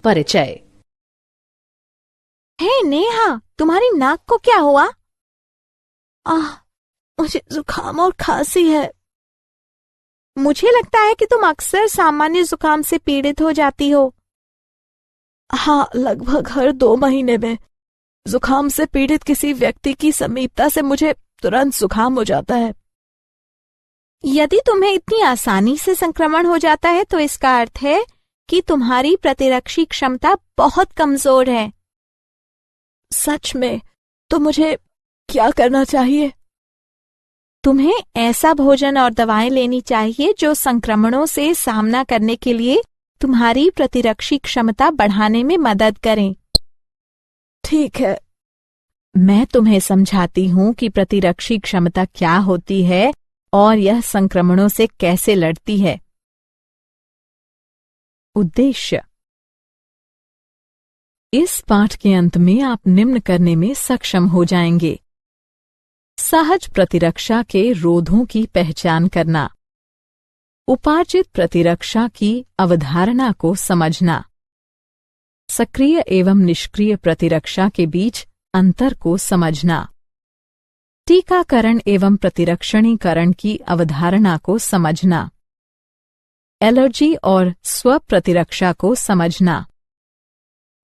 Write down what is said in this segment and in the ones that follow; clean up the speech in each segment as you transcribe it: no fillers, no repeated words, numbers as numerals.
परिचय। हे नेहा, तुम्हारी नाक को क्या हुआ? मुझे जुकाम और खांसी है। मुझे लगता है कि तुम अक्सर सामान्य जुकाम से पीड़ित हो जाती हो। हाँ, लगभग हर 2 महीने में जुकाम से पीड़ित किसी व्यक्ति की समीपता से मुझे तुरंत जुकाम हो जाता है। यदि तुम्हें इतनी आसानी से संक्रमण हो जाता है तो इसका अर्थ है कि तुम्हारी प्रतिरक्षी क्षमता बहुत कमजोर है। सच में? तो मुझे क्या करना चाहिए? तुम्हें ऐसा भोजन और दवाएं लेनी चाहिए जो संक्रमणों से सामना करने के लिए तुम्हारी प्रतिरक्षी क्षमता बढ़ाने में मदद करें। ठीक है। मैं तुम्हें समझाती हूँ कि प्रतिरक्षी क्षमता क्या होती है और यह संक्रमणों से कैसे लड़ती है। उद्देश्य। इस पाठ के अंत में आप निम्न करने में सक्षम हो जाएंगे। सहज प्रतिरक्षा के रोधों की पहचान करना, उपार्जित प्रतिरक्षा की अवधारणा को समझना, सक्रिय एवं निष्क्रिय प्रतिरक्षा के बीच अंतर को समझना, टीकाकरण एवं प्रतिरक्षणीकरण की अवधारणा को समझना, एलर्जी और स्व प्रतिरक्षा को समझना,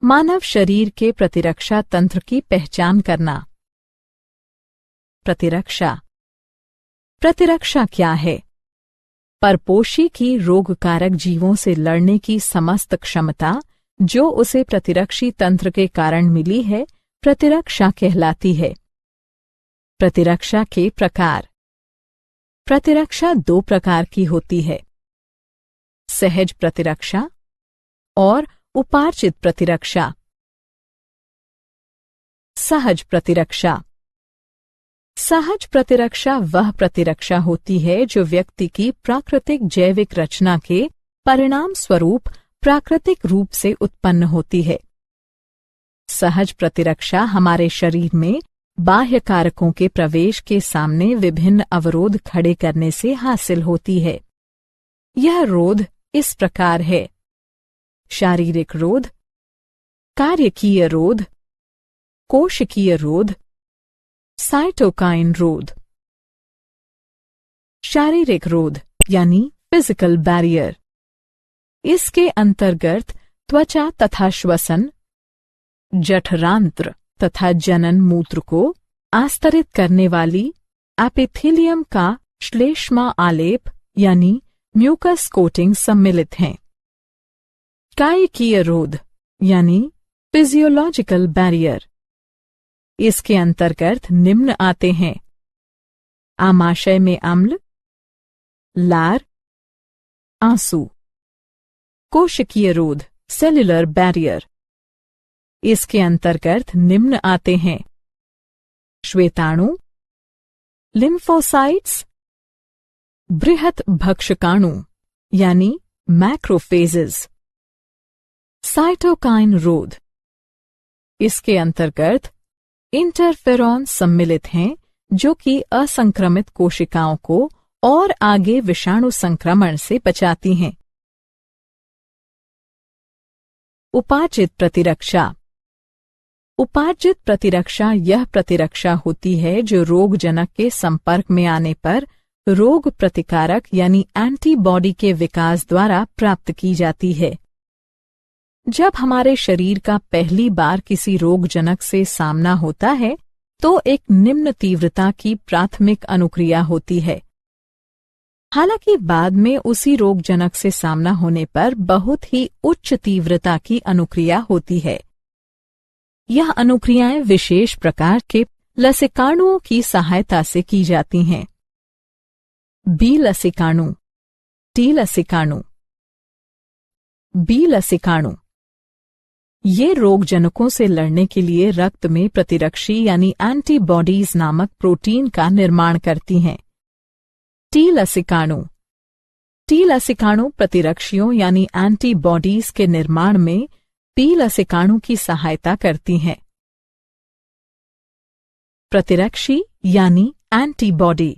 मानव शरीर के प्रतिरक्षा तंत्र की पहचान करना। प्रतिरक्षा। प्रतिरक्षा क्या है? परपोषी की रोगकारक जीवों से लड़ने की समस्त क्षमता जो उसे प्रतिरक्षी तंत्र के कारण मिली है, प्रतिरक्षा कहलाती है। प्रतिरक्षा के प्रकार। प्रतिरक्षा 2 प्रकार की होती है, सहज प्रतिरक्षा और उपार्जित प्रतिरक्षा। सहज प्रतिरक्षा। सहज प्रतिरक्षा वह प्रतिरक्षा होती है जो व्यक्ति की प्राकृतिक जैविक रचना के परिणाम स्वरूप प्राकृतिक रूप से उत्पन्न होती है। सहज प्रतिरक्षा हमारे शरीर में बाह्य कारकों के प्रवेश के सामने विभिन्न अवरोध खड़े करने से हासिल होती है। यह रोध इस प्रकार है: शारीरिक रोध, कार्यकीय रोध, कोशिकीय रोध, साइटोकाइन रोध। शारीरिक रोध यानी फिजिकल बैरियर। इसके अंतर्गत त्वचा तथा श्वसन, जठरांत्र तथा जनन मूत्र को आस्तरित करने वाली एपिथेलियम का श्लेष्मा आलेप यानी म्यूकस कोटिंग सम्मिलित हैं। कायिकीय रोध यानी फिजियोलॉजिकल बैरियर। इसके अंतर्गत निम्न आते हैं: आमाशय में अम्ल, लार, आंसू। कोशिकीय रोध सेल्युलर बैरियर। इसके अंतर्गत निम्न आते हैं: श्वेताणु, लिम्फोसाइट्स, बृहत भक्षकाणु यानी मैक्रोफेजेस। साइटोकाइन रोध। इसके अंतर्गत इंटरफेरॉन सम्मिलित हैं जो कि असंक्रमित कोशिकाओं को और आगे विषाणु संक्रमण से बचाती हैं। उपार्जित प्रतिरक्षा। उपार्जित प्रतिरक्षा यह प्रतिरक्षा होती है जो रोगजनक के संपर्क में आने पर रोग प्रतिकारक यानी एंटीबॉडी के विकास द्वारा प्राप्त की जाती है। जब हमारे शरीर का पहली बार किसी रोगजनक से सामना होता है तो एक निम्न तीव्रता की प्राथमिक अनुक्रिया होती है। हालांकि बाद में उसी रोगजनक से सामना होने पर बहुत ही उच्च तीव्रता की अनुक्रिया होती है। यह अनुक्रियाएं विशेष प्रकार के लसिकाणुओं की सहायता से की जाती हैं। बी लसिकाणु, टी लसिकाणु। बी लसिकाणु ये रोगजनकों से लड़ने के लिए रक्त में प्रतिरक्षी यानी एंटीबॉडीज नामक प्रोटीन का निर्माण करती हैं। टी लसिकाणु। टी लसिकाणु प्रतिरक्षियों यानी एंटीबॉडीज के निर्माण में पी लसिकाणु की सहायता करती हैं। प्रतिरक्षी यानी एंटीबॉडी।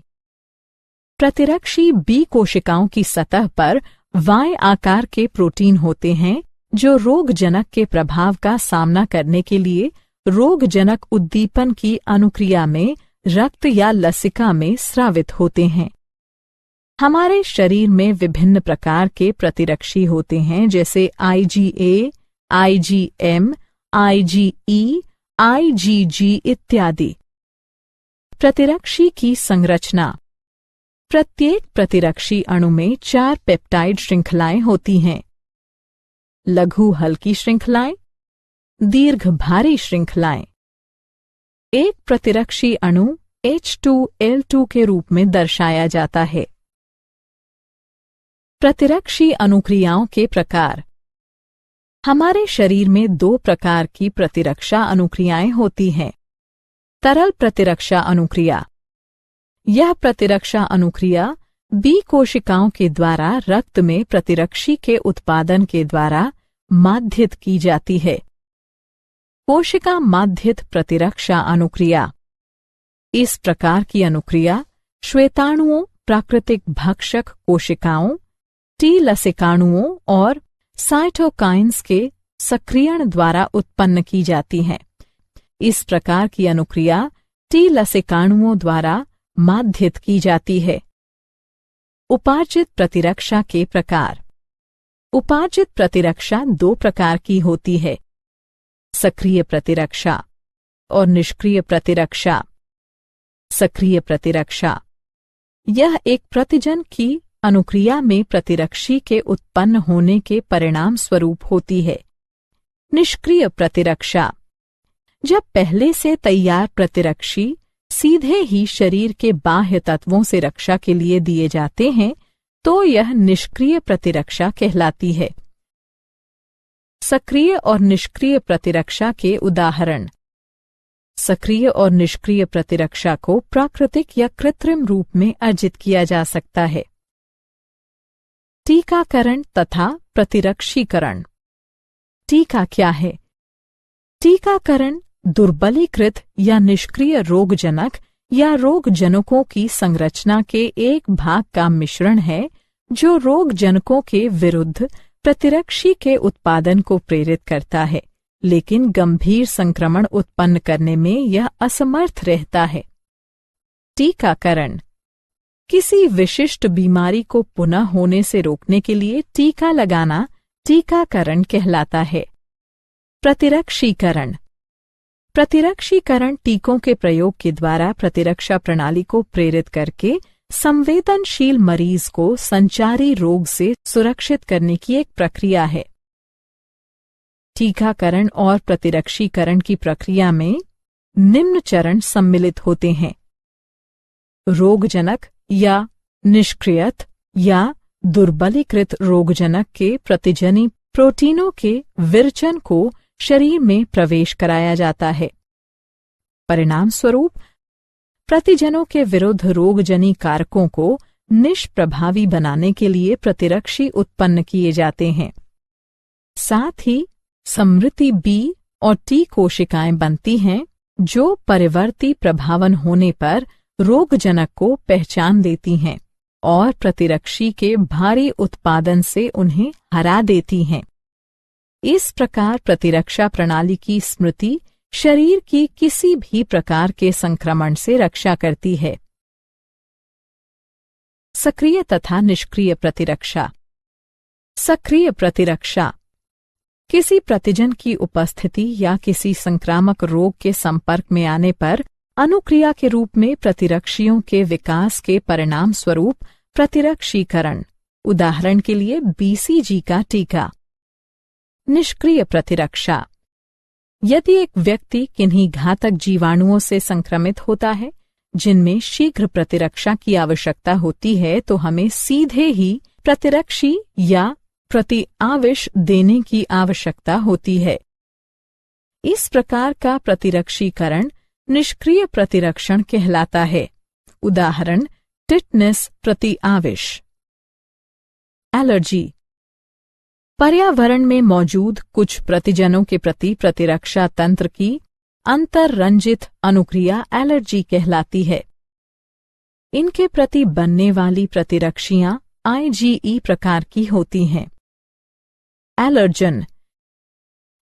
प्रतिरक्षी बी कोशिकाओं की सतह पर वाय आकार के प्रोटीन होते हैं जो रोगजनक के प्रभाव का सामना करने के लिए रोगजनक उद्दीपन की अनुक्रिया में रक्त या लसिका में स्रावित होते हैं। हमारे शरीर में विभिन्न प्रकार के प्रतिरक्षी होते हैं, जैसे IgA, IgM, IgE, IgG इत्यादि। प्रतिरक्षी की संरचना। प्रत्येक प्रतिरक्षी अणु में 4 पेप्टाइड श्रृंखलाएं होती हैं। लघु हल्की श्रृंखलाएं, दीर्घ भारी श्रृंखलाएं। एक प्रतिरक्षी अणु H2L2 के रूप में दर्शाया जाता है। प्रतिरक्षी अनुक्रियाओं के प्रकार। हमारे शरीर में 2 प्रकार की प्रतिरक्षा अनुक्रियाएं होती हैं। तरल प्रतिरक्षा अनुक्रिया। यह प्रतिरक्षा अनुक्रिया B कोशिकाओं के द्वारा रक्त में प्रतिरक्षी के उत्पादन के द्वारा माध्यित की जाती है। कोशिका माध्यित प्रतिरक्षा अनुक्रिया। इस प्रकार की अनुक्रिया श्वेताणुओं, प्राकृतिक भक्षक कोशिकाओं, T लसिकाणुओं और साइटोकाइन्स के सक्रियण द्वारा उत्पन्न की जाती है। इस प्रकार की अनुक्रिया T लसिकाणुओं द्वारा माध्यित की जाती है। उपार्जित प्रतिरक्षा के प्रकार। उपार्जित प्रतिरक्षा 2 प्रकार की होती है, सक्रिय प्रतिरक्षा और निष्क्रिय प्रतिरक्षा। सक्रिय प्रतिरक्षा यह एक प्रतिजन की अनुक्रिया में प्रतिरक्षी के उत्पन्न होने के परिणाम स्वरूप होती है। निष्क्रिय प्रतिरक्षा जब पहले से तैयार प्रतिरक्षी सीधे ही शरीर के बाह्य तत्वों से रक्षा के लिए दिए जाते हैं, तो यह निष्क्रिय प्रतिरक्षा कहलाती है। सक्रिय और निष्क्रिय प्रतिरक्षा के उदाहरण। सक्रिय और निष्क्रिय प्रतिरक्षा को प्राकृतिक या कृत्रिम रूप में अर्जित किया जा सकता है। टीकाकरण तथा प्रतिरक्षीकरण। टीका क्या है? टीकाकरण दुर्बलीकृत या निष्क्रिय रोगजनक या रोगजनकों की संरचना के एक भाग का मिश्रण है, जो रोगजनकों के विरुद्ध प्रतिरक्षी के उत्पादन को प्रेरित करता है, लेकिन गंभीर संक्रमण उत्पन्न करने में यह असमर्थ रहता है। टीकाकरण किसी विशिष्ट बीमारी को पुनः होने से रोकने के लिए टीका लगाना टीकाकरण कहलाता है। प्रतिरक्षीकरण। प्रतिरक्षीकरण टीकों के प्रयोग के द्वारा प्रतिरक्षा प्रणाली को प्रेरित करके संवेदनशील मरीज को संचारी रोग से सुरक्षित करने की एक प्रक्रिया है। टीकाकरण और प्रतिरक्षीकरण की प्रक्रिया में निम्न चरण सम्मिलित होते हैं। रोगजनक या निष्क्रियत या दुर्बलीकृत रोगजनक के प्रतिजनी प्रोटीनों के विरचन को शरीर में प्रवेश कराया जाता है। परिणाम स्वरूप प्रतिजनों के विरुद्ध रोगजनी कारकों को निष्प्रभावी बनाने के लिए प्रतिरक्षी उत्पन्न किए जाते हैं। साथ ही समृद्धि B और T कोशिकाएं बनती हैं, जो परिवर्ती प्रभावन होने पर रोगजनक को पहचान देती हैं और प्रतिरक्षी के भारी उत्पादन से उन्हें हरा देती हैं। इस प्रकार प्रतिरक्षा प्रणाली की स्मृति शरीर की किसी भी प्रकार के संक्रमण से रक्षा करती है। सक्रिय तथा निष्क्रिय प्रतिरक्षा। सक्रिय प्रतिरक्षा किसी प्रतिजन की उपस्थिति या किसी संक्रामक रोग के संपर्क में आने पर अनुक्रिया के रूप में प्रतिरक्षियों के विकास के परिणाम स्वरूप प्रतिरक्षीकरण। उदाहरण के लिए BCG का टीका। निष्क्रिय प्रतिरक्षा यदि एक व्यक्ति किन्हीं घातक जीवाणुओं से संक्रमित होता है जिनमें शीघ्र प्रतिरक्षा की आवश्यकता होती है, तो हमें सीधे ही प्रतिरक्षी या प्रतिआविष देने की आवश्यकता होती है। इस प्रकार का प्रतिरक्षीकरण निष्क्रिय प्रतिरक्षण कहलाता है। उदाहरण टिटनेस प्रतिआविष। एलर्जी पर्यावरण में मौजूद कुछ प्रतिजनों के प्रति प्रतिरक्षा तंत्र की अंतररंजित अनुक्रिया एलर्जी कहलाती है। इनके प्रति बनने वाली प्रतिरक्षियां IgE प्रकार की होती हैं। एलर्जन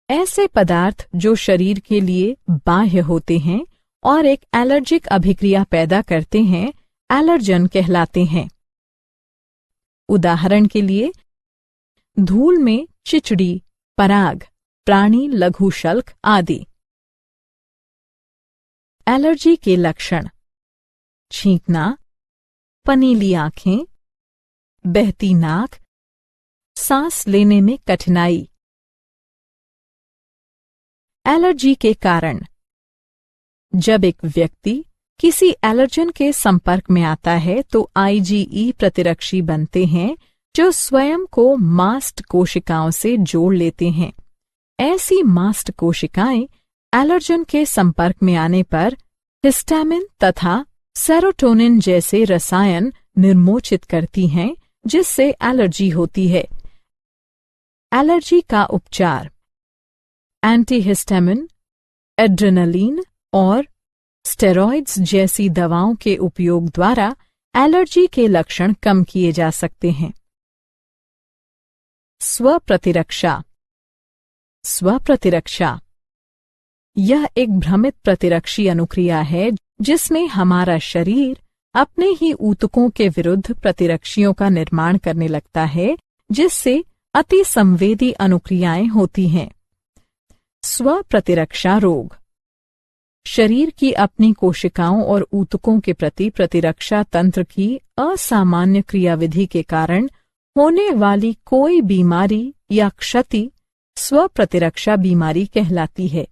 ऐसे पदार्थ जो शरीर के लिए बाह्य होते हैं और एक एलर्जिक अभिक्रिया पैदा करते हैं, एलर्जन कहलाते हैं। उदाहरण के लिए, धूल में चिचड़ी, पराग, प्राणी लघुशल्क आदि। एलर्जी के लक्षण: छींकना, पनीली आंखें, बहती नाक, सांस लेने में कठिनाई। एलर्जी के कारण: जब एक व्यक्ति किसी एलर्जन के संपर्क में आता है तो आईजीई प्रतिरक्षी बनते हैं जो स्वयं को मास्ट कोशिकाओं से जोड़ लेते हैं। ऐसी मास्ट कोशिकाएं एलर्जन के संपर्क में आने पर हिस्टामिन तथा सेरोटोनिन जैसे रसायन निर्मोचित करती हैं, जिससे एलर्जी होती है। एलर्जी का उपचार: एंटीहिस्टामिन, एड्रेनलिन और स्टेरॉइड्स जैसी दवाओं के उपयोग द्वारा एलर्जी के लक्षण कम किए जा सकते हैं। स्वप्रतिरक्षा। स्वप्रतिरक्षा यह एक भ्रमित प्रतिरक्षी अनुक्रिया है जिसमें हमारा शरीर अपने ही ऊतकों के विरुद्ध प्रतिरक्षियों का निर्माण करने लगता है, जिससे अति संवेदी अनुक्रियाएं होती हैं। स्वप्रतिरक्षा रोग: शरीर की अपनी कोशिकाओं और ऊतकों के प्रति प्रतिरक्षा तंत्र की असामान्य क्रियाविधि के कारण होने वाली कोई बीमारी या क्षति स्वप्रतिरक्षा बीमारी कहलाती है।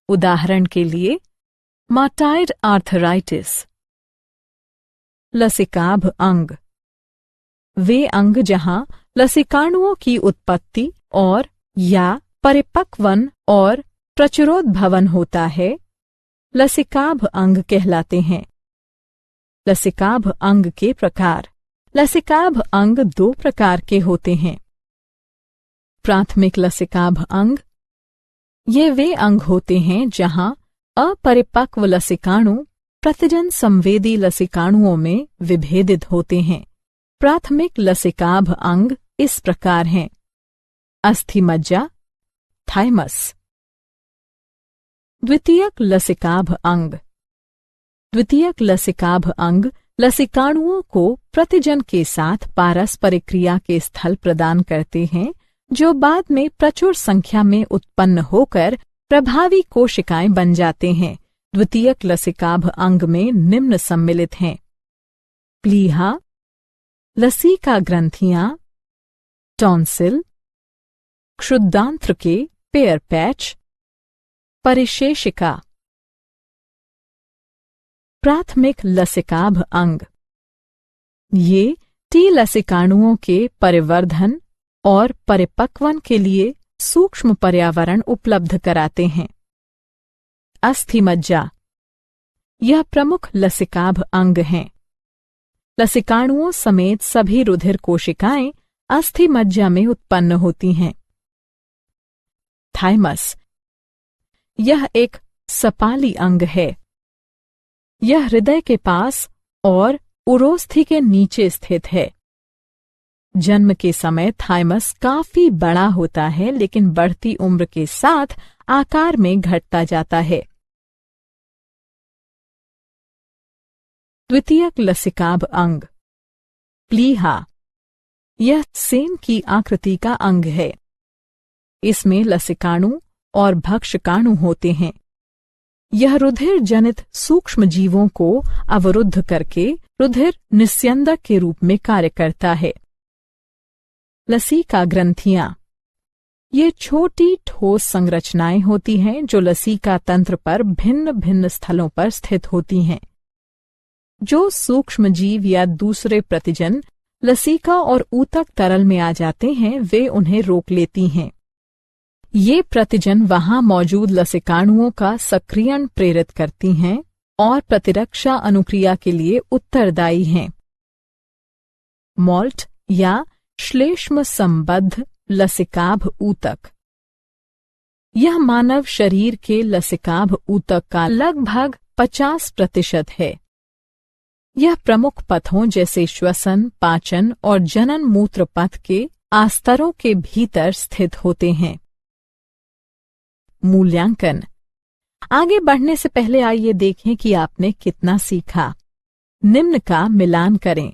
उदाहरण के लिए, माटाइड आर्थराइटिस। लसिकाभ अंग: वे अंग जहां लसिकाणुओं की उत्पत्ति और या परिपक्वन और प्रचुरोद भवन होता है, लसिकाभ अंग कहलाते हैं। लसिकाभ अंग के प्रकार: लसिकाभ अंग 2 प्रकार के होते हैं। प्राथमिक लसिकाभ अंग: ये वे अंग होते हैं जहां अपरिपक्व लसिकाणु प्रतिजन संवेदी लसिकाणुओं में विभेदित होते हैं। प्राथमिक लसिकाभ अंग इस प्रकार हैं: अस्थिमज्जा, थाइमस। द्वितीयक लसिकाभ अंग: द्वितीयक लसिकाभ अंग लसिकाणुओं को प्रतिजन के साथ पारस्परिक क्रिया के स्थल प्रदान करते हैं, जो बाद में प्रचुर संख्या में उत्पन्न होकर प्रभावी कोशिकाएं बन जाते हैं। द्वितीयक लसिकाभ अंग में निम्न सम्मिलित हैं: प्लीहा, लसिका ग्रंथियां, टॉन्सिल, क्षुद्रांत्र के पेयर पैच, परिशेषिका। प्राथमिक लसिकाभ अंग: ये टी लसिकाणुओं के परिवर्धन और परिपक्वन के लिए सूक्ष्म पर्यावरण उपलब्ध कराते हैं। अस्थिमज्जा: यह प्रमुख लसिकाभ अंग हैं। लसिकाणुओं समेत सभी रुधिर कोशिकाएं अस्थिमज्जा में उत्पन्न होती हैं। थाइमस: यह एक सपाली अंग है। यह हृदय के पास और उरोस्थि के नीचे स्थित है। जन्म के समय थाइमस काफी बड़ा होता है, लेकिन बढ़ती उम्र के साथ आकार में घटता जाता है। द्वितीयक लसिकाभ अंग: प्लीहा। यह सेम की आकृति का अंग है। इसमें लसिकाणु और भक्षकाणु होते हैं। यह रुधिर जनित सूक्ष्म जीवों को अवरुद्ध करके रुधिर निस्यंदक के रूप में कार्य करता है। लसिका ग्रंथियां: ये छोटी ठोस संरचनाएं होती हैं जो लसिका तंत्र पर भिन्न भिन्न स्थलों पर स्थित होती हैं। जो सूक्ष्म जीव या दूसरे प्रतिजन लसिका और ऊतक तरल में आ जाते हैं, वे उन्हें रोक लेती हैं। ये प्रतिजन वहां मौजूद लसिकाणुओं का सक्रियण प्रेरित करती हैं और प्रतिरक्षा अनुक्रिया के लिए उत्तरदायी हैं। मॉल्ट या श्लेष्म संबद्ध लसिकाभ ऊतक: यह मानव शरीर के लसिकाभ ऊतक का लगभग 50% है। यह प्रमुख पथों जैसे श्वसन, पाचन और जनन मूत्र पथ के आस्तरों के भीतर स्थित होते हैं। मूल्यांकन। आगे बढ़ने से पहले आइए देखें कि आपने कितना सीखा। निम्न का मिलान करें।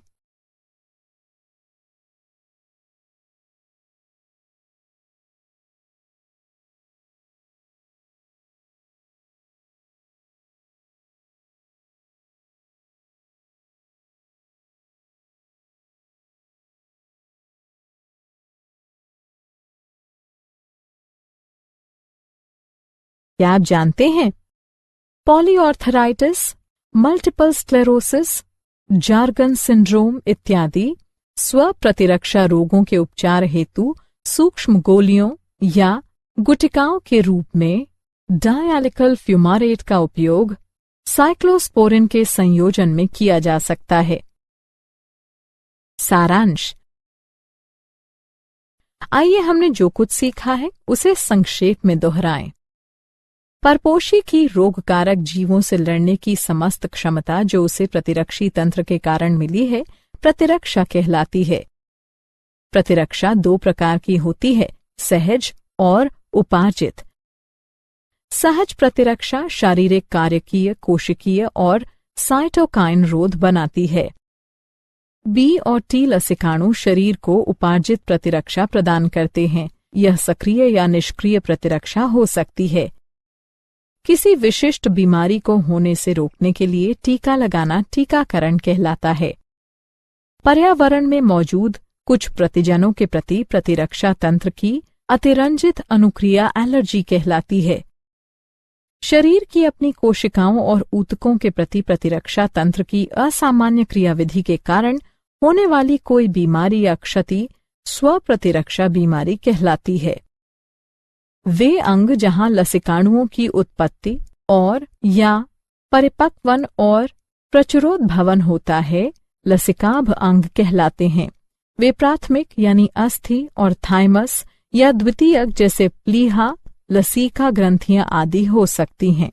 क्या आप जानते हैं पॉलीऑर्थराइटिस, मल्टीपल स्क्लेरोसिस, जार्गन सिंड्रोम इत्यादि स्व प्रतिरक्षा रोगों के उपचार हेतु सूक्ष्म गोलियों या गुटिकाओं के रूप में डायलिकल फ्यूमारेट का उपयोग साइक्लोस्पोरिन के संयोजन में किया जा सकता है। सारांश। आइए हमने जो कुछ सीखा है उसे संक्षेप में दोहराएं। परपोषी की रोगकारक जीवों से लड़ने की समस्त क्षमता जो उसे प्रतिरक्षी तंत्र के कारण मिली है, प्रतिरक्षा कहलाती है। प्रतिरक्षा दो प्रकार की होती है, सहज और उपार्जित। सहज प्रतिरक्षा शारीरिक, कार्यकीय, कोशिकीय और साइटोकाइन रोध बनाती है। बी और टी लसिकाणु शरीर को उपार्जित प्रतिरक्षा प्रदान करते हैं। यह सक्रिय या निष्क्रिय प्रतिरक्षा हो सकती है। किसी विशिष्ट बीमारी को होने से रोकने के लिए टीका लगाना टीकाकरण कहलाता है। पर्यावरण में मौजूद कुछ प्रतिजनों के प्रति प्रतिरक्षा तंत्र की अतिरंजित अनुक्रिया एलर्जी कहलाती है। शरीर की अपनी कोशिकाओं और ऊतकों के प्रति प्रतिरक्षा तंत्र की असामान्य क्रियाविधि के कारण होने वाली कोई बीमारी या क्षति स्वप्रतिरक्षा बीमारी कहलाती है। वे अंग जहां लसिकाणुओं की उत्पत्ति और या परिपक्वन और प्रचुरोद भवन होता है, लसिकाभ अंग कहलाते हैं। वे प्राथमिक यानी अस्थि और थाइमस या द्वितीयक जैसे प्लीहा, लसीका ग्रंथियां आदि हो सकती हैं।